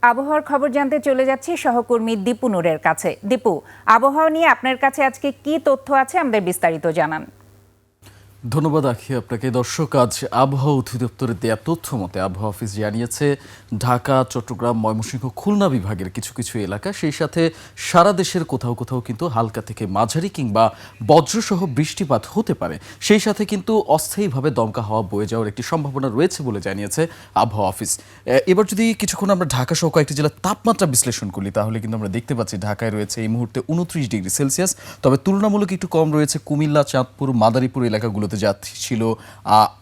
আবহাওয়ার খবর জানতে চলে যাচ্ছি সহকর্মী দীপু নূরের কাছে। দীপু, আবহাওয়া নিয়ে আপনার কাছে আজকে কি তথ্য আছে আমাদের বিস্তারিত জানান। ধন্যবাদ আখি আপনাকে। দর্শক, আজ আবহাওয়া অধিদপ্তরের দেয়া তথ্য মতে আবহাওয়া অফিস জানিয়েছে ঢাকা, চট্টগ্রাম, ময়মনসিংহ, খুলনা বিভাগের কিছু কিছু এলাকা, সেই সাথে সারা দেশের কোথাও কোথাও কিন্তু হালকা থেকে মাঝারি কিংবা বজ্রসহ বৃষ্টিপাত হতে পারে। সেই সাথে কিন্তু অস্থায়ীভাবে দমকা হাওয়া বয়ে যাওয়ার একটি সম্ভাবনা রয়েছে বলে জানিয়েছে আবহাওয়া অফিস। এবার যদি কিছুক্ষণ আমরা ঢাকা সহ কয়েকটি জেলার তাপমাত্রা বিশ্লেষণ করি তাহলে কিন্তু আমরা দেখতে পাচ্ছি ঢাকায় রয়েছে এই মুহূর্তে 29 ডিগ্রি সেলসিয়াস, তবে তুলনামূলক একটু কম রয়েছে কুমিল্লা, চাঁদপুর, মাদারীপুর এলাকাগুলোতে যা ছিল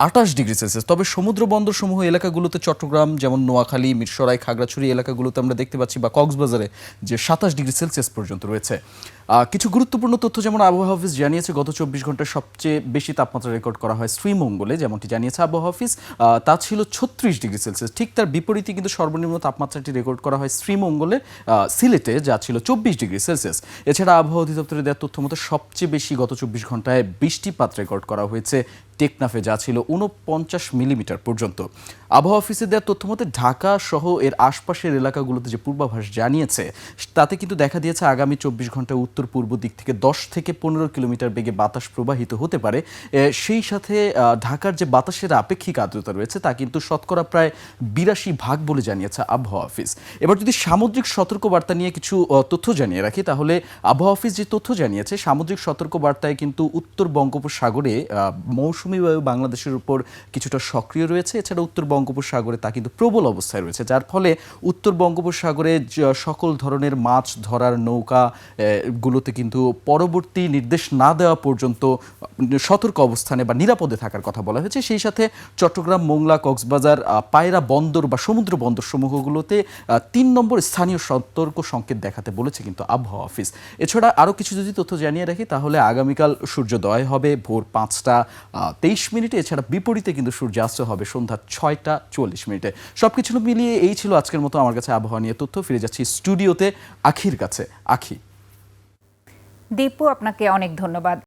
28 ডিগ্রি সেলসিয়াস। তবে সমুদ্র বন্দর সমূহ এলাকাগুলোতে চট্টগ্রাম যেমন নোয়াখালী, মিরসরাই, খাগড়াছড়ি এলাকাগুলোতে আমরা দেখতে পাচ্ছি বা কক্সবাজারে যে 27 ডিগ্রি সেলসিয়াস পর্যন্ত রয়েছে। কিছু গুরুত্বপূর্ণ তথ্য যেমন আবহাওয়া অফিস জানিয়েছে গত 24 ঘন্টায় সবচেয়ে বেশি তাপমাত্রা রেকর্ড করা হয় শ্রীমঙ্গলে, যেমনটি জানিয়েছে আবহাওয়া অফিস, তা ছিল 36 ডিগ্রি সেলসিয়াস। ঠিক তার বিপরীতে কিন্তু সর্বনিম্ন তাপমাত্রাটি রেকর্ড করা হয় শ্রীমঙ্গলে, সিলেটে, যা ছিল 24 ডিগ্রি সেলসিয়াস। এছাড়া আবহাওয়া অধিদপ্তরের দেওয়া তথ্য মতো সবচেয়ে বেশি গত 24 ঘন্টায় বৃষ্টিপাত রেকর্ড করা হয়েছে টেকনাফে, যা ছিল 49 মিলিমিটার পর্যন্ত। আবহাওয়া অফিসের দেওয়া তথ্য মতে ঢাকা সহ এর আশপাশের এলাকাগুলোতে যে পূর্বাভাস জানিয়েছে তাতে কিন্তু দেখা দিয়েছে আগামী 24 ঘন্টায় উত্তর পূর্ব দিক থেকে 10 থেকে 15 কিলোমিটার বেগে বাতাস প্রবাহিত হতে পারে। সেই সাথে ঢাকার যে বাতাসের আপেক্ষিক আর্দ্রতা রয়েছে তা কিন্তু শতকরা প্রায় 82% বলে জানিয়েছে আবহাওয়া অফিস। এবার যদি সামুদ্রিক সতর্কবার্তা নিয়ে কিছু তথ্য জানিয়ে রাখি তাহলে আবহাওয়া অফিস যে তথ্য জানিয়েছে সামুদ্রিক সতর্কবার্তায় কিন্তু উত্তর বঙ্গোপসাগরে মৌসুমী বায়ু বাংলাদেশের উপর কিছুটা সক্রিয় রয়েছে। এছাড়া উত্তর বঙ্গোপসাগরে তা কিন্তু প্রবল অবস্থায় রয়েছে, যার ফলে উত্তর বঙ্গোপসাগরে সকল ধরনের মাছ ধরার নৌকা গুলোতে কিন্তু পরবর্তী নির্দেশ না দেওয়া পর্যন্ত সতর্ক অবস্থানে বা নিরাপদে থাকার কথা বলা হয়েছে। সেই সাথে চট্টগ্রাম, মোংলা, কক্সবাজার, পায়রা বন্দর বা সমুদ্র বন্দর সমূহগুলোতে 3 নম্বর স্থানীয় সতর্ক সংকেত দেখাতে বলেছে কিন্তু আবহাওয়া অফিস। এছাড়া আরও কিছু যদি তথ্য জানিয়ে রাখি তাহলে আগামীকাল সূর্যোদয় হবে ভোর 5টা 23 মিনিটে। এছাড়া বিপরীতে কিন্তু সূর্যাস্ত হবে সন্ধ্যা 6টা 44 মিনিটে। সবকিছু মিলিয়ে এই ছিল আজকের মতো আমার কাছে আবহাওয়া নিয়ে তথ্য। ফিরে যাচ্ছি স্টুডিওতে আখির কাছে। আখি। দীপু, আপনাকে অনেক ধন্যবাদ।